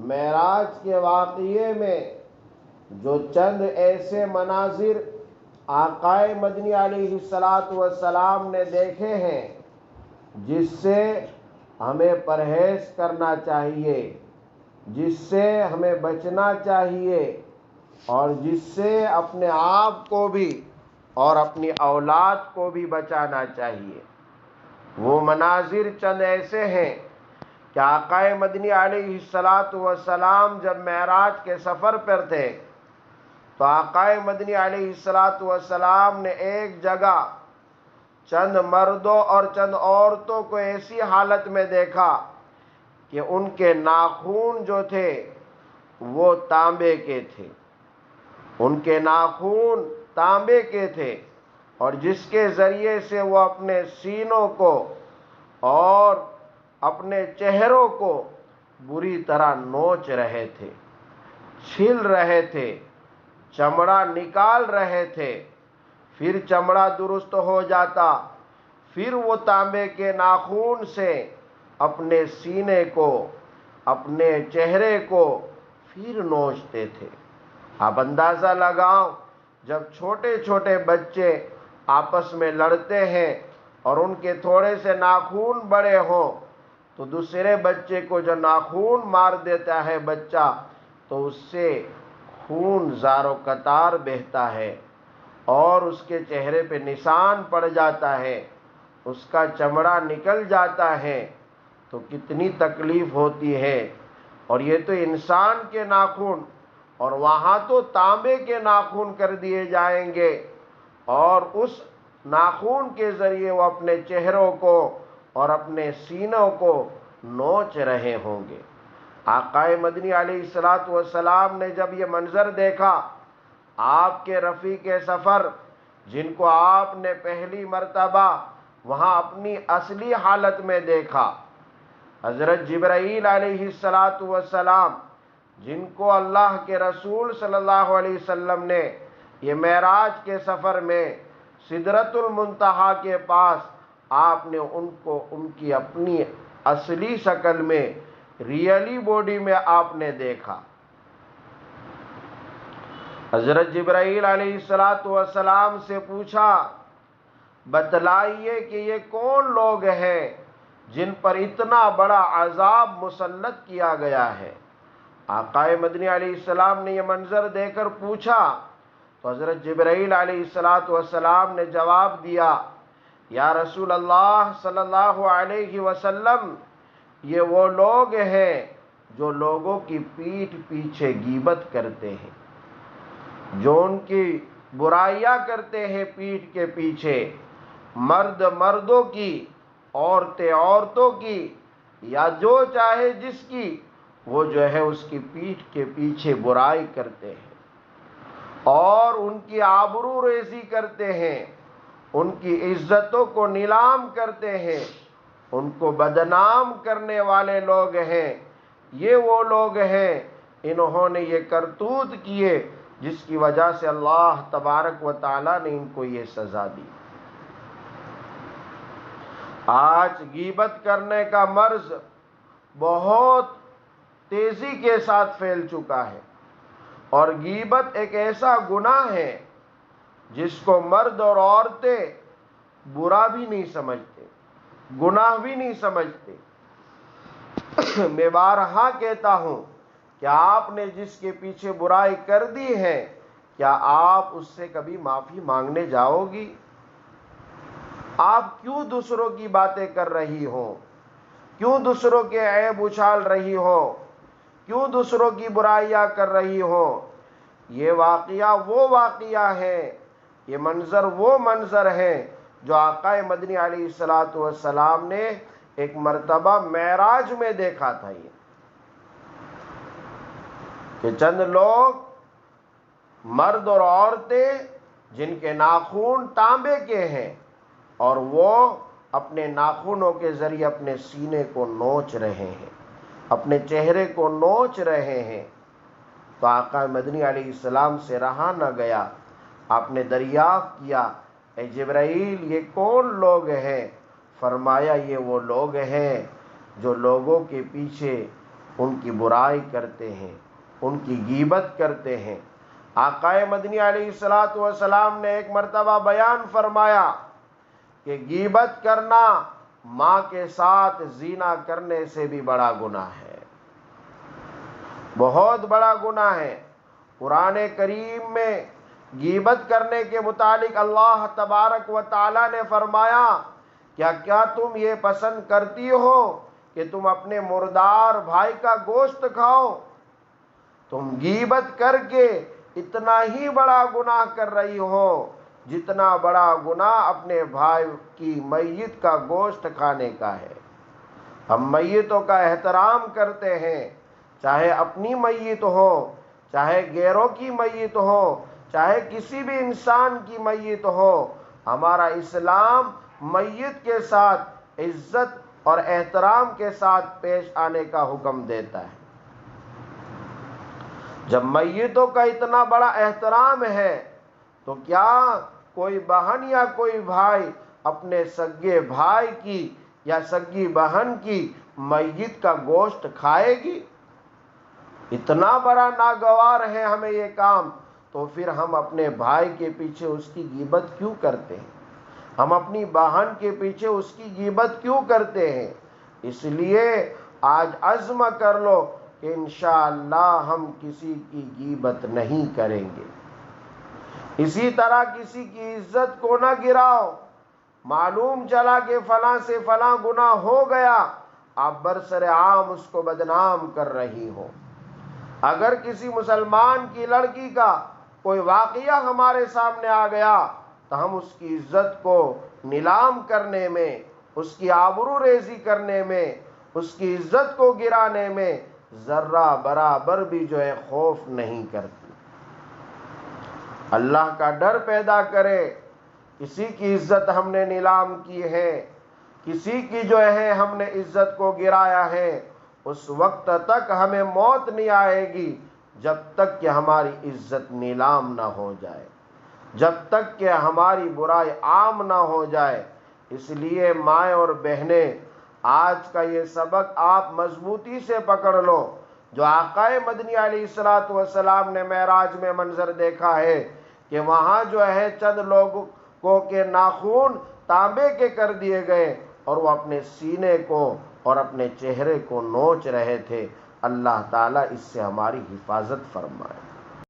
معراج کے واقعے میں جو چند ایسے مناظر آقائے مدنی علیہ السلام نے دیکھے ہیں جس سے ہمیں پرہیز کرنا چاہیے، جس سے ہمیں بچنا چاہیے، اور جس سے اپنے آپ کو بھی اور اپنی اولاد کو بھی بچانا چاہیے۔ وہ مناظر چند ایسے ہیں کہ آقائے مدنی علیہ السلام جب معراج کے سفر پر تھے تو آقائے مدنی علیہ السلام نے ایک جگہ چند مردوں اور چند عورتوں کو ایسی حالت میں دیکھا کہ ان کے ناخن جو تھے وہ تانبے کے تھے، ان کے ناخن تانبے کے تھے، اور جس کے ذریعے سے وہ اپنے سینوں کو اور اپنے چہروں کو بری طرح نوچ رہے تھے، چھل رہے تھے، چمڑا نکال رہے تھے۔ پھر چمڑا درست ہو جاتا، پھر وہ تانبے کے ناخن سے اپنے سینے کو، اپنے چہرے کو پھر نوچتے تھے۔ آپ اندازہ لگاؤ، جب چھوٹے چھوٹے بچے آپس میں لڑتے ہیں اور ان کے تھوڑے سے ناخن بڑے ہوں تو دوسرے بچے کو جو ناخن مار دیتا ہے بچہ تو اس سے خون زار و قطار بہتا ہے اور اس کے چہرے پہ نشان پڑ جاتا ہے، اس کا چمڑا نکل جاتا ہے تو کتنی تکلیف ہوتی ہے۔ اور یہ تو انسان کے ناخن، اور وہاں تو تانبے کے ناخن کر دیے جائیں گے، اور اس ناخن کے ذریعے وہ اپنے چہروں کو اور اپنے سینوں کو نوچ رہے ہوں گے۔ آقائے مدنی علیہ السلام نے جب یہ منظر دیکھا، آپ کے رفیق سفر جن کو آپ نے پہلی مرتبہ وہاں اپنی اصلی حالت میں دیکھا، حضرت جبرائیل علیہ السلام، جن کو اللہ کے رسول صلی اللہ علیہ وسلم نے یہ معراج کے سفر میں سدرۃ المنتہا کے پاس آپ نے ان کو ان کی اپنی اصلی شکل میں، ریئلی باڈی میں آپ نے دیکھا۔ حضرت جبرائیل علیہ السلام سے پوچھا، بتلائیے کہ یہ کون لوگ ہیں جن پر اتنا بڑا عذاب مسلط کیا گیا ہے؟ آقائے مدنی علیہ السلام نے یہ منظر دیکھ کر پوچھا تو حضرت جبرائیل علیہ السلام نے جواب دیا، یا رسول اللہ صلی اللہ علیہ وسلم، یہ وہ لوگ ہیں جو لوگوں کی پیٹھ پیچھے غیبت کرتے ہیں، جو ان کی برائیاں کرتے ہیں پیٹھ کے پیچھے، مرد مردوں کی، عورتیں عورتوں کی، یا جو چاہے جس کی، وہ جو ہے اس کی پیٹھ کے پیچھے برائی کرتے ہیں اور ان کی آبرو ریزی کرتے ہیں، ان کی عزتوں کو نیلام کرتے ہیں، ان کو بدنام کرنے والے لوگ ہیں۔ یہ وہ لوگ ہیں، انہوں نے یہ کرتوت کیے جس کی وجہ سے اللہ تبارک و تعالیٰ نے ان کو یہ سزا دی۔ آج غیبت کرنے کا مرض بہت تیزی کے ساتھ پھیل چکا ہے، اور غیبت ایک ایسا گناہ ہے جس کو مرد اور عورتیں برا بھی نہیں سمجھتے، گناہ بھی نہیں سمجھتے۔ میں بارہا کہتا ہوں کہ آپ نے جس کے پیچھے برائی کر دی ہے، کیا آپ اس سے کبھی معافی مانگنے جاؤ گی؟ آپ کیوں دوسروں کی باتیں کر رہی ہو؟ کیوں دوسروں کے عیب اچھال رہی ہو؟ کیوں دوسروں کی برائیاں کر رہی ہو؟ یہ واقعہ وہ واقعہ ہے، یہ منظر وہ منظر ہے جو آقائے مدنی علیہ السلام نے ایک مرتبہ معراج میں دیکھا تھا، یہ کہ چند لوگ، مرد اور عورتیں جن کے ناخن تانبے کے ہیں، اور وہ اپنے ناخنوں کے ذریعے اپنے سینے کو نوچ رہے ہیں، اپنے چہرے کو نوچ رہے ہیں۔ تو آقا مدنی علیہ السلام سے رہا نہ گیا، آپ نے دریافت کیا، اے جبرائیل یہ کون لوگ ہیں؟ فرمایا یہ وہ لوگ ہیں جو لوگوں کے پیچھے ان کی برائی کرتے ہیں، ان کی غیبت کرتے ہیں۔ آقا مدنی علیہ السلام نے ایک مرتبہ بیان فرمایا کہ غیبت کرنا ماں کے ساتھ زنا کرنے سے بھی بڑا گناہ ہے، بہت بڑا گناہ ہے۔ قرآن کریم میں غیبت کرنے کے متعلق اللہ تبارک و تعالی نے فرمایا، کیا تم یہ پسند کرتی ہو کہ تم اپنے مردار بھائی کا گوشت کھاؤ؟ تم غیبت کر کے اتنا ہی بڑا گناہ کر رہی ہو جتنا بڑا گناہ اپنے بھائی کی میت کا گوشت کھانے کا ہے۔ ہم میتوں کا احترام کرتے ہیں، چاہے اپنی میت ہو، چاہے غیروں کی میت ہو، چاہے کسی بھی انسان کی میت ہو۔ ہمارا اسلام میت کے ساتھ عزت اور احترام کے ساتھ پیش آنے کا حکم دیتا ہے۔ جب میتوں کا اتنا بڑا احترام ہے تو کیا کوئی بہن یا کوئی بھائی اپنے سگے بھائی کی یا سگی بہن کی میت کا گوشت کھائے گی؟ اتنا بڑا ناگوار ہے ہمیں یہ کام، تو پھر ہم اپنے بھائی کے پیچھے اس کی غیبت کیوں کرتے ہیں؟ ہم اپنی بہن کے پیچھے اس کی غیبت کیوں کرتے ہیں؟ اس لیے آج عزم کر لو کہ انشاءاللہ ہم کسی کی غیبت نہیں کریں گے۔ اسی طرح کسی کی عزت کو نہ گراؤ۔ معلوم چلا کہ فلاں سے فلاں گناہ ہو گیا، آپ برسر عام اس کو بدنام کر رہی ہو۔ اگر کسی مسلمان کی لڑکی کا کوئی واقعہ ہمارے سامنے آ گیا تو ہم اس کی عزت کو نیلام کرنے میں، اس کی آبرو ریزی کرنے میں، اس کی عزت کو گرانے میں ذرہ برابر بھی خوف نہیں کرتی۔ اللہ کا ڈر پیدا کرے۔ کسی کی عزت ہم نے نیلام کی ہے، کسی کی ہم نے عزت کو گرایا ہے، اس وقت تک ہمیں موت نہیں آئے گی جب تک کہ ہماری عزت نیلام نہ ہو جائے، جب تک کہ ہماری برائی عام نہ ہو جائے۔ اس لیے مائیں اور بہنیں، آج کا یہ سبق آپ مضبوطی سے پکڑ لو۔ جو آقا مدنی علیہ السلام نے معراج میں منظر دیکھا ہے کہ وہاں چند لوگوں کے ناخون تانبے کے کر دیے گئے اور وہ اپنے سینے کو اور اپنے چہرے کو نوچ رہے تھے۔ اللہ تعالیٰ اس سے ہماری حفاظت فرمائے۔